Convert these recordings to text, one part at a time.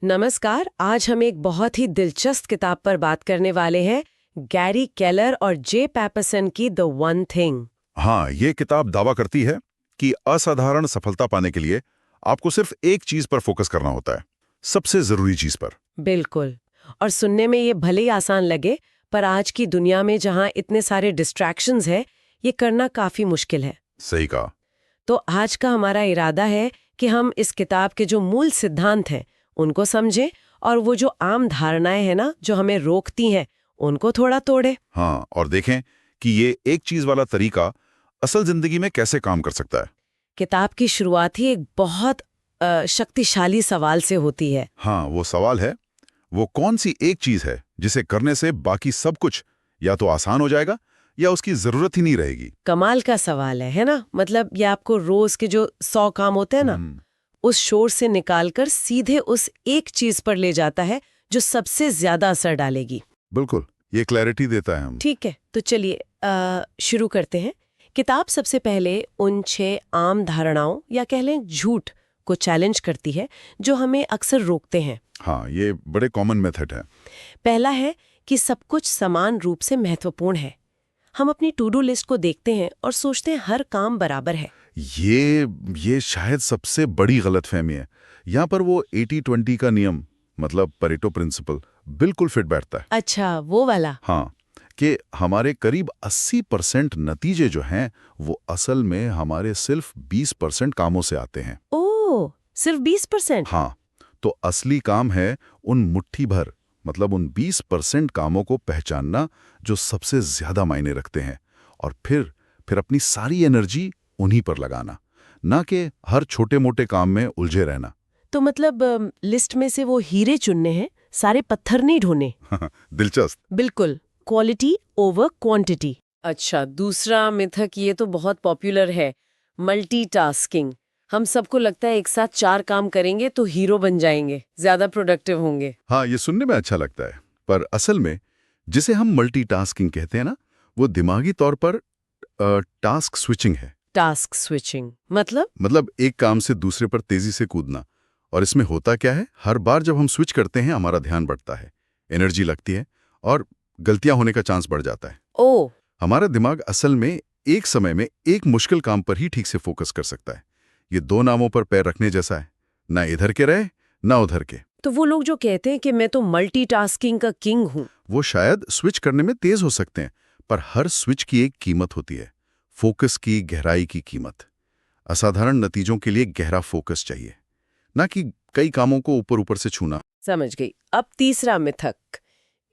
नमस्कार। आज हम एक बहुत ही दिलचस्प किताब पर बात करने वाले हैं, गैरी केलर और जे पैपरसन की द वन थिंग। हाँ, ये किताब दावा करती है कि असाधारण सफलता पाने के लिए आपको सिर्फ एक चीज पर फोकस करना होता है, सबसे जरूरी चीज पर। बिल्कुल। और सुनने में ये भले ही आसान लगे, पर आज की दुनिया में जहाँ इतने सारे डिस्ट्रैक्शंस हैं, ये करना काफी मुश्किल है। सही कहा। तो आज का हमारा इरादा है कि हम इस किताब के जो मूल सिद्धांत हैं उनको समझें, और वो जो आम धारणाएं हैं ना जो हमें रोकती हैं, उनको थोड़ा तोड़े। हाँ, और देखें कि ये एक चीज वाला तरीका असल जिंदगी में कैसे काम कर सकता है। किताब की शुरुआत ही एक बहुत शक्तिशाली सवाल से होती है। हाँ, वो सवाल है, वो कौन सी एक चीज है जिसे करने से बाकी सब कुछ या तो आसान हो जाएगा या उसकी जरूरत ही नहीं रहेगी। कमाल का सवाल है ना। मतलब ये आपको रोज के जो 100 काम होते हैं ना, उस शोर से निकालकर सीधे उस एक चीज पर ले जाता है जो सबसे ज्यादा असर डालेगी। बिल्कुल, ये क्लैरिटी देता है हम। ठीक है, तो चलिए शुरू करते हैं। किताब सबसे पहले उन 6 आम धारणाओं या कह लें झूठ को चैलेंज करती है जो हमें अक्सर रोकते हैं। हाँ, ये बड़े कॉमन मेथड है। पहला है कि सब कुछ समान रूप से महत्वपूर्ण है। हम अपनी टू डू लिस्ट को देखते हैं और सोचते हैं हर काम बराबर है। ये शायद सबसे बड़ी गलतफहमी है। यहाँ पर वो 80-20 का नियम, मतलब परेटो प्रिंसिपल, बिल्कुल फिट बैठता है। अच्छा, वो वाला। हाँ, कि हमारे करीब 80% नतीजे जो हैं वो असल में हमारे सिर्फ 20% कामों से आते हैं। ओह, सिर्फ 20%? हाँ, तो असली काम है उन मुट्ठी भर, मतलब उन 20% कामों को पहचानना जो सबसे ज्यादा मायने रखते हैं, और फिर अपनी सारी एनर्जी उन्हीं पर लगाना, ना कि हर छोटे मोटे काम में उलझे रहना। तो मतलब लिस्ट में से वो हीरे चुनने हैं, सारे पत्थर नहीं ढूंढने। दिलचस्प। बिल्कुल, क्वालिटी ओवर क्वांटिटी। अच्छा, दूसरा मिथक ये तो बहुत पॉपुलर है, मल्टीटास्किंग। हम सबको लगता है एक साथ 4 काम करेंगे तो हीरो बन जाएंगे, ज्यादा प्रोडक्टिव होंगे। हाँ, ये सुनने में अच्छा लगता है, पर असल में जिसे हम मल्टीटास्किंग कहते हैं ना, वो दिमागी तौर पर टास्क स्विचिंग है। टास्क स्विचिंग मतलब एक काम से दूसरे पर तेजी से कूदना। और इसमें होता क्या है, हर बार जब हम स्विच करते हैं हमारा ध्यान बढ़ता है, एनर्जी लगती है और गलतियां होने का चांस बढ़ जाता है। ओ, हमारा दिमाग असल में एक समय में एक मुश्किल काम पर ही ठीक से फोकस कर सकता है। ये 2 नावों पर पैर रखने जैसा है, ना इधर के रहे ना उधर के। तो वो लोग जो कहते हैं कि मैं तो मल्टीटास्किंग का किंग हूँ। वो शायद स्विच करने में तेज हो सकते हैं, पर हर स्विच की एक कीमत होती है, फोकस की गहराई की कीमत। असाधारण नतीजों के लिए गहरा फोकस चाहिए, ना कि कई कामों को ऊपर ऊपर से छूना। समझ गई। अब तीसरा मिथक,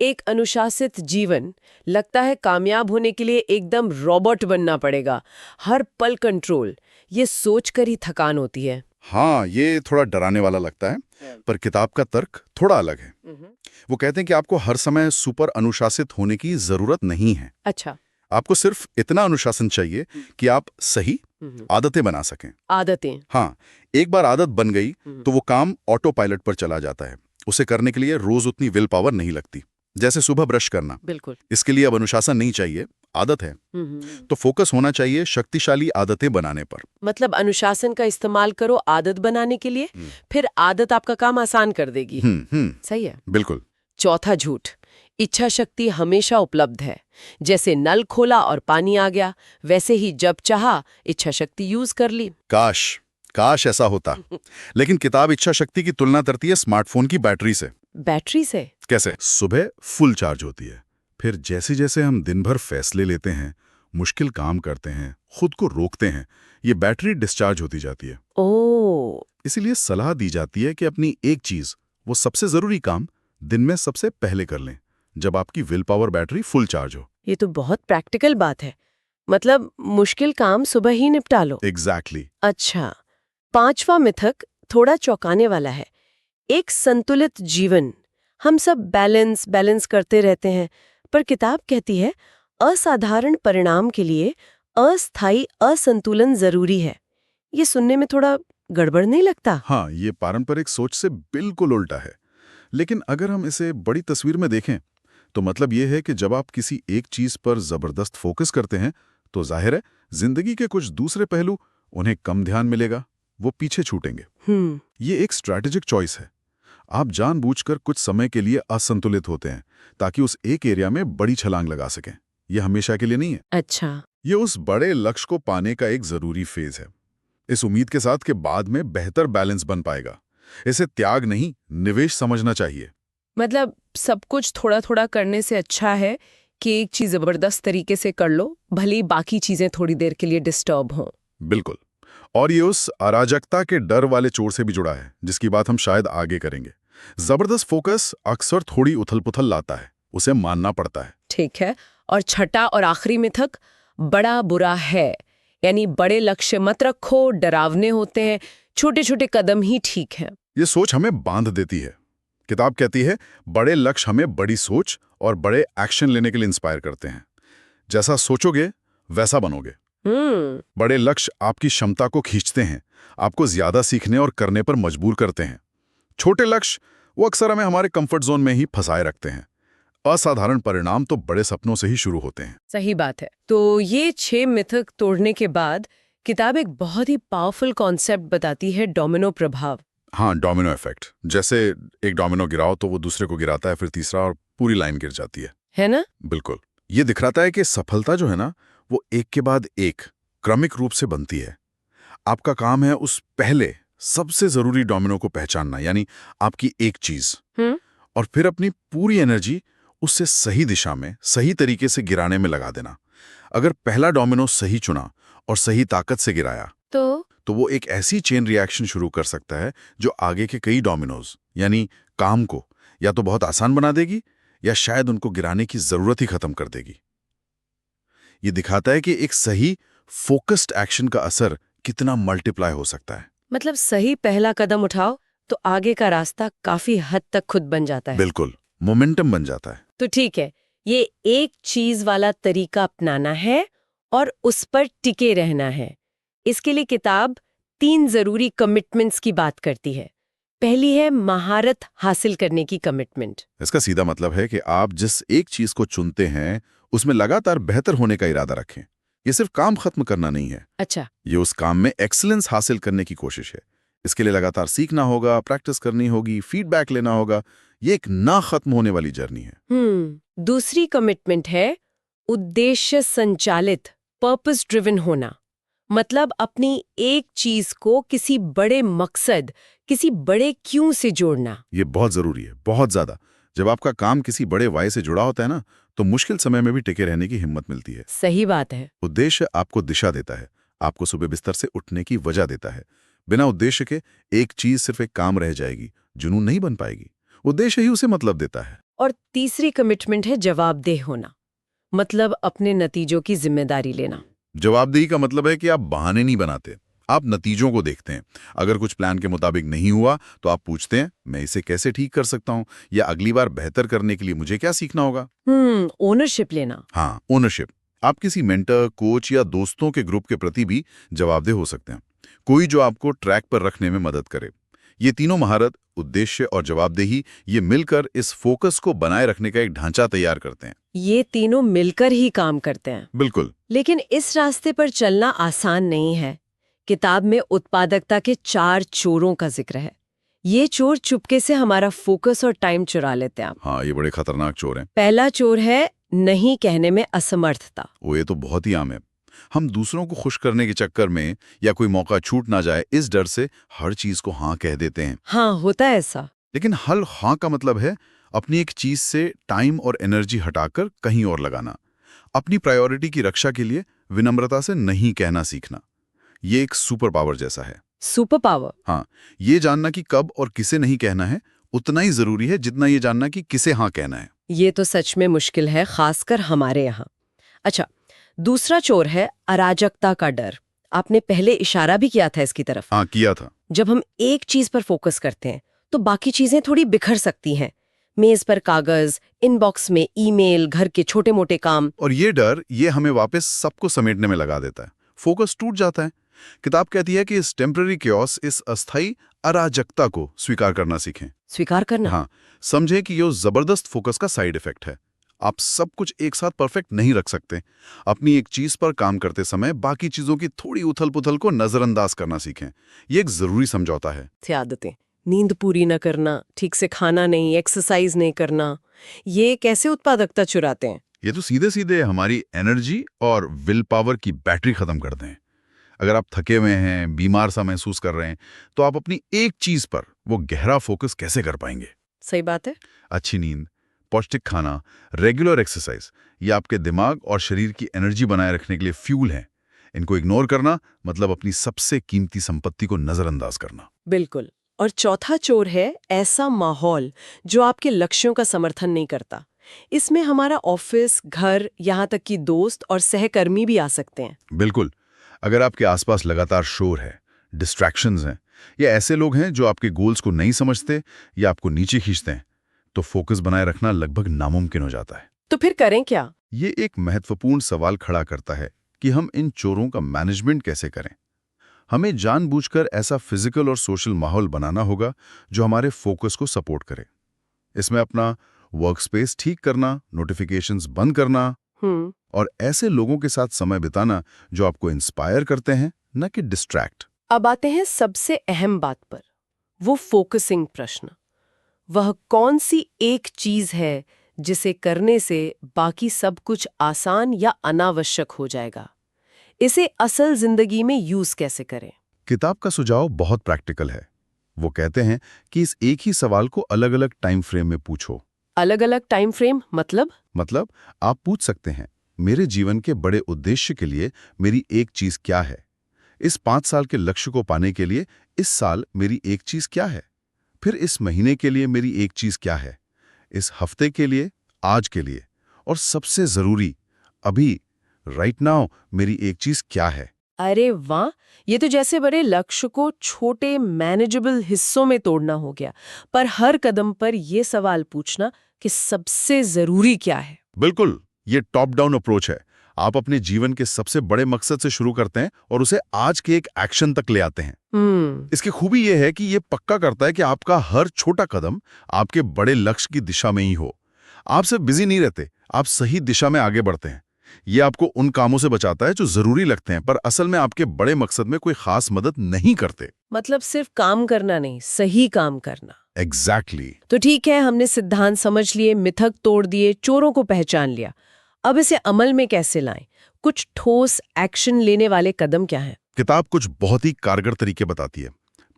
एक अनुशासित जीवन। लगता है कामयाब होने के लिए एकदम रोबोट बनना पड़ेगा, हर पल कंट्रोल। ये सोचकर ही थकान होती है। हाँ, ये थोड़ा डराने वाला लगता है, पर किताब का तर्क थोड़ा अलग है। वो कहते हैं कि आपको हर समय सुपर अनुशासित होने की जरूरत नहीं है। अच्छा। आपको सिर्फ इतना अनुशासन चाहिए कि आप सही आदतें बना सकें। आदतें। हाँ, एक बार आदत बन गई तो वो काम ऑटो पायलट पर चला जाता है। उसे करने के लिए रोज उतनी विल पावर नहीं लगती, जैसे सुबह ब्रश करना। बिल्कुल। इसके लिए अब अनुशासन नहीं चाहिए, आदत है। तो फोकस होना चाहिए शक्तिशाली आदतें बनाने पर। मतलब अनुशासन का इस्तेमाल करो आदत बनाने के लिए, फिर आदत आपका काम आसान कर देगी। सही है। बिल्कुल। चौथा झूठ, इच्छा शक्ति हमेशा उपलब्ध है। जैसे नल खोला और पानी आ गया, वैसे ही जब चाहा इच्छा शक्ति यूज कर ली। काश ऐसा होता। लेकिन किताब इच्छा शक्ति की तुलना करती है स्मार्टफोन की बैटरी से। बैटरी से? कैसे? सुबह फुल चार्ज होती है, फिर जैसे जैसे हम दिन भर फैसले लेते हैं, मुश्किल काम करते हैं, खुद को रोकते हैं, ये बैटरी डिस्चार्ज होती जाती है। ओह। इसीलिए सलाह दी जाती है कि अपनी एक चीज, वो सबसे जरूरी काम, दिन में सबसे पहले कर लें, जब आपकी will power battery full charge हो। ये तो बहुत प्रैक्टिकल बात है। मतलब मुश्किल काम सुबह ही निपटा लो। एग्जैक्टली। अच्छा, पांचवा मिथक थोड़ा चौंकाने वाला है, एक संतुलित जीवन। हम सब बैलेंस बैलेंस करते रहते हैं, पर किताब कहती है असाधारण परिणाम के लिए अस्थायी असंतुलन जरूरी है। ये सुनने में थोड़ा गड़बड़ नहीं लगता? हाँ, ये पारंपरिक सोच से बिल्कुल उल्टा है। लेकिन अगर हम इसे बड़ी तस्वीर में देखें, तो मतलब ये है कि जब आप किसी एक चीज पर जबरदस्त फोकस करते हैं, तो जाहिर है जिंदगी के कुछ दूसरे पहलू उन्हें कम ध्यान मिलेगा, वो पीछे छूटेंगे। ये एक स्ट्रैटेजिक चॉइस है। आप जानबूझकर कुछ समय के लिए असंतुलित होते हैं ताकि उस एक एरिया में बड़ी छलांग लगा सकें। यह हमेशा के लिए नहीं है। अच्छा। ये उस बड़े लक्ष्य को पाने का एक जरूरी फेज है, इस उम्मीद के साथ कि बाद में बेहतर बैलेंस बन पाएगा। इसे त्याग नहीं, निवेश समझना चाहिए। मतलब सब कुछ थोड़ा थोड़ा करने से अच्छा है कि एक चीज जबरदस्त तरीके से कर लो, भले ही बाकी चीजें थोड़ी देर के लिए डिस्टर्ब हों। बिल्कुल। और ये उस अराजकता के डर वाले चोर से भी जुड़ा है, जिसकी बात हम शायद आगे करेंगे। जबरदस्त फोकस अक्सर थोड़ी उथल-पुथल लाता है, उसे मानना पड़ता है। ठीक है। और छठा और आखिरी मिथक, बड़ा बुरा है, यानी बड़े लक्ष्य मत रखो, डरावने होते हैं, छोटे छोटे कदम ही ठीक है। ये सोच हमें बांध देती है। किताब कहती है बड़े लक्ष्य हमें बड़ी सोच और बड़े एक्शन लेने के लिए इंस्पायर करते हैं। जैसा सोचोगे वैसा बनोगे। बड़े लक्ष्य आपकी क्षमता को खींचते हैं, आपको ज्यादा सीखने और करने पर मजबूर करते हैं। छोटे लक्ष्य वो अक्सर हमें हमारे कंफर्ट जोन में ही फंसाए रखते हैं। असाधारण परिणाम तो बड़े सपनों से ही शुरू होते हैं। सही बात है। तो ये 6 मिथक तोड़ने के बाद किताब एक बहुत ही पावरफुल कॉन्सेप्ट बताती है, डोमिनो प्रभाव। हाँ, डोमिनो इफेक्ट। जैसे एक डोमिनो गिराओ तो वो दूसरे को गिराता है, फिर तीसरा, और पूरी लाइन गिर जाती है ना? बिल्कुल। ये दिखलाता है कि सफलता जो है ना, वो एक के बाद एक क्रमिक रूप से बनती है। आपका काम है उस पहले सबसे जरूरी डोमिनो को पहचानना, यानी आपकी एक चीज, और फिर अपनी पूरी एनर्जी उससे सही दिशा में, सही तरीके से गिराने में लगा देना। अगर पहला डोमिनो सही चुना और सही ताकत से गिराया तो वो एक ऐसी चेन रिएक्शन शुरू कर सकता है जो आगे के कई डोमिनोज, यानी काम को या तो बहुत आसान बना देगी या शायद उनको गिराने की जरूरत ही खत्म कर देगी। ये दिखाता है कि एक सही फोकस्ड एक्शन का असर कितना मल्टीप्लाई हो सकता है। मतलब सही पहला कदम उठाओ तो आगे का रास्ता काफी हद तक खुद बन जाता है। बिल्कुल, मोमेंटम बन जाता है। तो ठीक है, ये एक चीज वाला तरीका अपनाना है और उस पर टिके रहना है। इसके लिए किताब 3 जरूरी कमिटमेंट्स की बात करती है। पहली है महारत हासिल करने की कमिटमेंट। इसका सीधा मतलब है कि आप जिस एक चीज को चुनते हैं उसमें लगातार बेहतर होने का इरादा रखें। ये सिर्फ काम खत्म करना नहीं है। अच्छा। ये उस काम में एक्सीलेंस हासिल करने की कोशिश है। इसके लिए लगातार सीखना होगा, प्रैक्टिस करनी होगी, फीडबैक लेना होगा। ये एक ना खत्म होने वाली जर्नी है। दूसरी कमिटमेंट है उद्देश्य संचालित, पर्पस ड्रिवन होना। मतलब अपनी एक चीज को किसी बड़े मकसद, किसी बड़े क्यों से जोड़ना। ये बहुत जरूरी है, बहुत ज्यादा। जब आपका काम किसी बड़े वाय से जुड़ा होता है ना, तो मुश्किल समय में भी टिके रहने की हिम्मत मिलती है। सही बात है। उद्देश्य आपको दिशा देता है, आपको सुबह बिस्तर से उठने की वजह देता है। बिना उद्देश्य के एक चीज सिर्फ एक काम रह जाएगी, जुनून नहीं बन पाएगी। उद्देश्य ही उसे मतलब देता है। और तीसरी कमिटमेंट है जवाबदेह होना। मतलब अपने नतीजों की जिम्मेदारी लेना। जवाबदेही का मतलब है कि आप बहाने नहीं बनाते, आप नतीजों को देखते हैं। अगर कुछ प्लान के मुताबिक नहीं हुआ तो आप पूछते हैं, मैं इसे कैसे ठीक कर सकता हूं, या अगली बार बेहतर करने के लिए मुझे क्या सीखना होगा। ओनरशिप लेना। हाँ, ओनरशिप। आप किसी मेंटर, कोच या दोस्तों के ग्रुप के प्रति भी जवाबदेह हो सकते हैं। कोई जो आपको ट्रैक पर रखने में मदद करे। ये तीनों महारत, उद्देश्य और जवाबदेही, ये मिलकर इस फोकस को बनाए रखने का एक ढांचा तैयार करते हैं। ये तीनों मिलकर ही काम करते हैं। बिल्कुल। लेकिन इस रास्ते पर चलना आसान नहीं है। किताब में उत्पादकता के 4 चोरों का जिक्र है। ये चोर चुपके से हमारा फोकस और टाइम चुरा लेते हैं। हाँ, ये बड़े खतरनाक चोर हैं। पहला चोर है नहीं कहने में असमर्थता। वो ये तो बहुत ही आम है। हम दूसरों को खुश करने के चक्कर में या कोई मौका छूट ना जाए इस डर से हर चीज को हाँ कह देते हैं। हाँ, होता है ऐसा। लेकिन हल हाँ का मतलब है अपनी एक चीज से टाइम और एनर्जी हटाकर कहीं और लगाना। अपनी प्रायोरिटी की रक्षा के लिए विनम्रता से नहीं कहना सीखना। ये एक सुपर पावर जैसा है। Super power? हाँ, ये जानना कि कब और किसे नहीं कहना है उतना ही जरूरी है जितना ये जानना कि किसे हाँ कहना है। ये तो सच में मुश्किल है, खासकर हमारे यहाँ। अच्छा, दूसरा चोर है अराजकता का डर। आपने पहले इशारा भी किया था इसकी तरफ। हाँ, किया था। जब हम एक चीज पर फोकस करते हैं तो बाकी चीजें थोड़ी बिखर सकती हैं। मेज पर कागज, इनबॉक्स में ईमेल, घर के छोटे मोटे काम। और ये डर ये हमें वापस सबको समेटने में लगा देता है। फोकस टूट जाता है। किताब कहती है कि इस टेम्पररी क्योस, इस अस्थाई अराजकता को स्वीकार करना सीखें। स्वीकार करना? हाँ, समझे कि ये जबरदस्त फोकस का साइड इफेक्ट है। आप सब कुछ एक साथ परफेक्ट नहीं रख सकते। अपनी एक चीज पर काम करते समय बाकी चीजों की थोड़ी उथल पुथल को नजरअंदाज करना सीखें। ये एक जरूरी समझौता है। आदतें नींद पूरी न करना, ठीक से खाना नहीं, एक्सरसाइज नहीं करना, ये कैसे उत्पादकता चुराते हैं? ये तो सीधे सीधे हमारी एनर्जी और विल पावर की बैटरी खत्म कर दें। अगर आप थके हुए हैं, बीमार सा महसूस कर रहे हैं, तो आप अपनी एक चीज पर वो गहरा फोकस कैसे कर पाएंगे? सही बात है। अच्छी नींद, पौष्टिक खाना, रेगुलर एक्सरसाइज, ये आपके दिमाग और शरीर की एनर्जी बनाए रखने के लिए फ्यूल हैं। इनको इग्नोर करना मतलब अपनी सबसे कीमती संपत्ति को नजरअंदाज करना। बिल्कुल। और चौथा चोर है ऐसा माहौल जो आपके लक्ष्यों का समर्थन नहीं करता। इसमें हमारा ऑफिस, घर, यहाँ तक कि दोस्त और सहकर्मी भी आ सकते हैं। बिल्कुल। अगर आपके आसपास लगातार शोर है, डिस्ट्रैक्शंस हैं, या ऐसे लोग हैं जो आपके गोल्स को नहीं समझते या आपको नीचे खींचते हैं, तो फोकस बनाए रखना लगभग नामुमकिन हो जाता है। तो फिर करें क्या? ये एक महत्वपूर्ण सवाल खड़ा करता है कि हम इन चोरों का मैनेजमेंट कैसे करें। हमें जानबूझकर ऐसा फिजिकल और सोशल माहौल बनाना होगा जो हमारे फोकस को सपोर्ट करे। इसमें अपना वर्कस्पेस ठीक करना, नोटिफिकेशंस बंद करना और ऐसे लोगों के साथ समय बिताना जो आपको इंस्पायर करते हैं, न कि डिस्ट्रैक्ट। अब आते हैं सबसे अहम बात पर, वो फोकसिंग प्रश्न। वह कौन सी एक चीज है जिसे करने से बाकी सब कुछ आसान या अनावश्यक हो जाएगा? इसे असल जिंदगी में यूज कैसे करें? किताब का सुझाव बहुत प्रैक्टिकल है। वो कहते हैं कि इस एक ही सवाल को अलग अलग टाइम फ्रेम में पूछो। अलग अलग टाइम फ्रेम मतलब? आप पूछ सकते हैं, मेरे जीवन के बड़े उद्देश्य के लिए मेरी एक चीज क्या है? इस 5 साल के लक्ष्य को पाने के लिए इस साल मेरी एक चीज क्या है? फिर इस महीने के लिए मेरी एक चीज क्या है? इस हफ्ते के लिए, आज के लिए, और सबसे जरूरी, अभी, राइट नाउ मेरी एक चीज क्या है? अरे वाह, ये तो जैसे बड़े लक्ष्य को छोटे मैनेजेबल हिस्सों में तोड़ना हो गया। पर हर कदम पर ये सवाल पूछना कि सबसे जरूरी क्या है। बिल्कुल, ये टॉप डाउन अप्रोच है। आप अपने जीवन के सबसे बड़े मकसद से शुरू करते हैं और उसे आज के एक एक्शन तक ले आते हैं। इसकी खूबी यह है कि ये पक्का करता है कि आपका हर छोटा कदम आपके बड़े लक्ष्य की दिशा में ही हो। आप सिर्फ बिजी नहीं रहते, आप सही दिशा में आगे बढ़ते हैं। ये आपको उन कामों से बचाता है जो जरूरी लगते हैं पर असल में आपके बड़े मकसद में कोई खास मदद नहीं करते। मतलब सिर्फ काम करना नहीं, सही काम करना। एग्जैक्टली। तो ठीक है, हमने सिद्धांत समझ लिए, मिथक तोड़ दिए, चोरों को पहचान लिया। अब इसे अमल में कैसे लाएं? कुछ ठोस एक्शन लेने वाले कदम क्या हैं? किताब कुछ बहुत ही कारगर तरीके बताती है।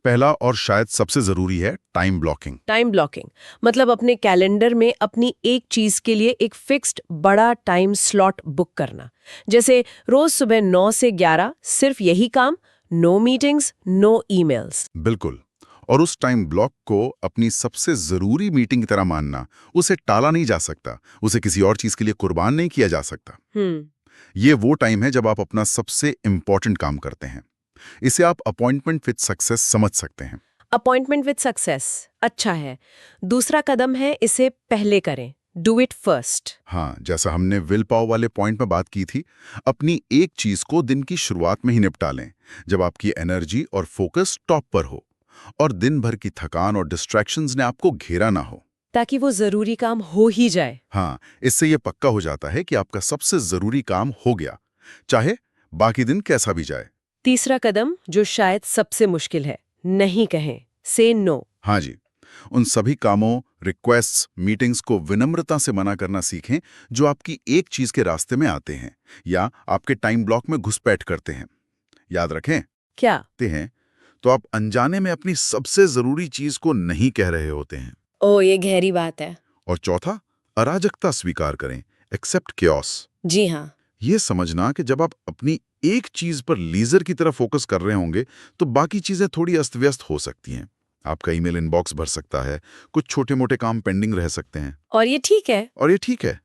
पहला और शायद सबसे जरूरी है टाइम ब्लॉकिंग। टाइम ब्लॉकिंग मतलब अपने कैलेंडर में अपनी एक चीज के लिए एक फिक्स्ड बड़ा टाइम स्लॉट बुक करना। जैसे रोज सुबह 9 से 11 सिर्फ यही काम, नो मीटिंग्स, नो ईमेल्स। बिल्कुल। और उस टाइम ब्लॉक को अपनी सबसे जरूरी मीटिंग की तरह मानना। उसे टाला नहीं जा सकता, उसे किसी और चीज के लिए कुर्बान नहीं किया जा सकता। ये वो टाइम है जब आप अपना सबसे इंपॉर्टेंट काम करते हैं। इसे आप अपॉइंटमेंट विद सक्सेस समझ सकते हैं। अपॉइंटमेंट विद सक्सेस अच्छा है। दूसरा कदम है इसे पहले करें, डू इट फर्स्ट। हाँ, जैसा हमने विल पावर वाले पॉइंट में बात की थी, अपनी एक चीज को दिन की शुरुआत में ही निपटा लें, जब आपकी एनर्जी और फोकस टॉप पर हो और दिन भर की थकान और डिस्ट्रैक्शंस ने आपको घेरा ना हो, ताकि वो जरूरी काम हो ही जाए। हाँ, इससे यह पक्का हो जाता है कि आपका सबसे जरूरी काम हो गया, चाहे बाकी दिन कैसा भी जाए। तीसरा कदम जो शायद सबसे मुश्किल है, नहीं कहें, से नो। हाँ जी, उन सभी कामों, रिक्वेस्ट्स, मीटिंग्स को विनम्रता से मना करना सीखें जो आपकी एक चीज के रास्ते में आते हैं या आपके टाइम ब्लॉक में घुसपैठ करते हैं। याद रखें, क्या हैं तो आप अनजाने में अपनी सबसे जरूरी चीज को नहीं कह रहे होते हैं। ओ, ये गहरी बात है। और चौथा, अराजकता स्वीकार करें, एक्सेप्ट chaos। जी हाँ। ये समझना कि जब आप अपनी एक चीज पर लीजर की तरह फोकस कर रहे होंगे तो बाकी चीजें थोड़ी अस्त व्यस्त हो सकती हैं। आपका ईमेल इनबॉक्स भर सकता है, कुछ छोटे मोटे काम पेंडिंग रह सकते हैं। और ये ठीक है।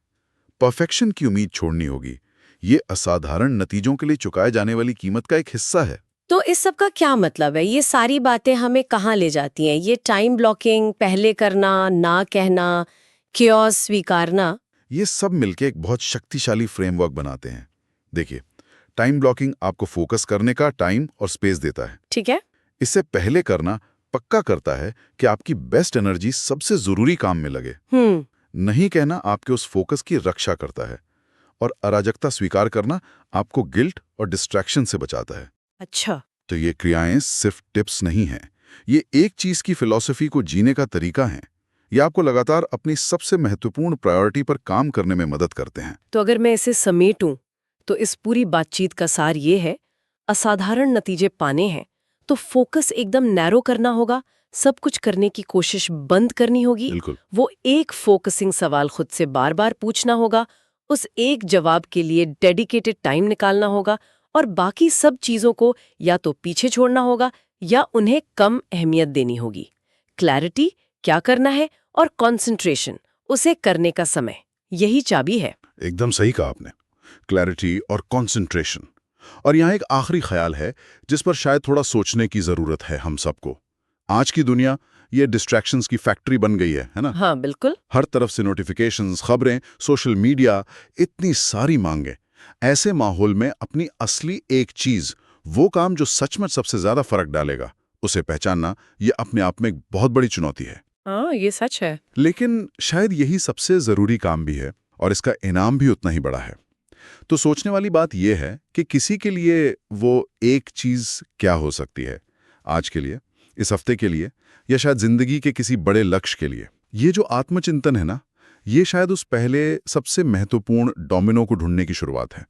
परफेक्शन की उम्मीद छोड़नी होगी। ये असाधारण नतीजों के लिए चुकाए जाने वाली कीमत का एक हिस्सा है। तो इस सब का क्या मतलब है? ये सारी बातें हमें कहाँ ले जाती हैं? ये टाइम ब्लॉकिंग, पहले करना, ना कहना, chaos स्वीकारना, ये सब मिलके एक बहुत शक्तिशाली फ्रेमवर्क बनाते हैं। देखिए, टाइम ब्लॉकिंग आपको फोकस करने का टाइम और स्पेस देता है। ठीक है। इससे पहले करना पक्का करता है कि आपकी बेस्ट एनर्जी सबसे जरूरी काम में लगे। नहीं कहना आपके उस फोकस की रक्षा करता है। और अराजकता स्वीकार करना आपको गिल्ट और डिस्ट्रैक्शन से बचाता है। अच्छा। तो ये क्रियाएं सिर्फ टिप्स नहीं हैं, ये एक चीज की फिलॉसफी को जीने का तरीका है। ये आपको लगातार अपनी सबसे महत्वपूर्ण प्रायोरिटी पर काम करने में मदद करते हैं। तो अगर मैं इसे समेटूं, तो इस पूरी बातचीत का सार ये है, असाधारण नतीजे पाने हैं तो फोकस एकदम नैरो करना होगा, सब कुछ करने की कोशिश बंद करनी होगी। बिल्कुल। वो एक फोकसिंग सवाल खुद से बार बार पूछना होगा, उस एक जवाब के लिए डेडिकेटेड टाइम निकालना होगा और बाकी सब चीजों को या तो पीछे छोड़ना होगा या उन्हें कम अहमियत देनी होगी। क्लैरिटी, क्या करना है, और कंसंट्रेशन, उसे करने का समय, यही चाबी है। एकदम सही कहा आपने, क्लैरिटी और कंसंट्रेशन। और यहाँ एक आखिरी ख्याल है जिस पर शायद थोड़ा सोचने की जरूरत है हम सबको। आज की दुनिया ये डिस्ट्रैक्शंस की फैक्ट्री बन गई है ना? हाँ बिल्कुल। हर तरफ से नोटिफिकेशंस, खबरें, सोशल मीडिया, इतनी सारी मांगे। ऐसे माहौल में अपनी असली एक चीज, वो काम जो सचमुच सबसे ज्यादा फर्क डालेगा, उसे पहचानना ये अपने आप में एक बहुत बड़ी चुनौती है। हाँ, ये सच है। लेकिन शायद यही सबसे जरूरी काम भी है और इसका इनाम भी उतना ही बड़ा है। तो सोचने वाली बात यह है कि किसी के लिए वो एक चीज क्या हो सकती है, आज के लिए, इस हफ्ते के लिए, या शायद जिंदगी के किसी बड़े लक्ष्य के लिए। ये जो आत्मचिंतन है ना, ये शायद उस पहले सबसे महत्वपूर्ण डोमिनो को ढूंढने की शुरुआत है।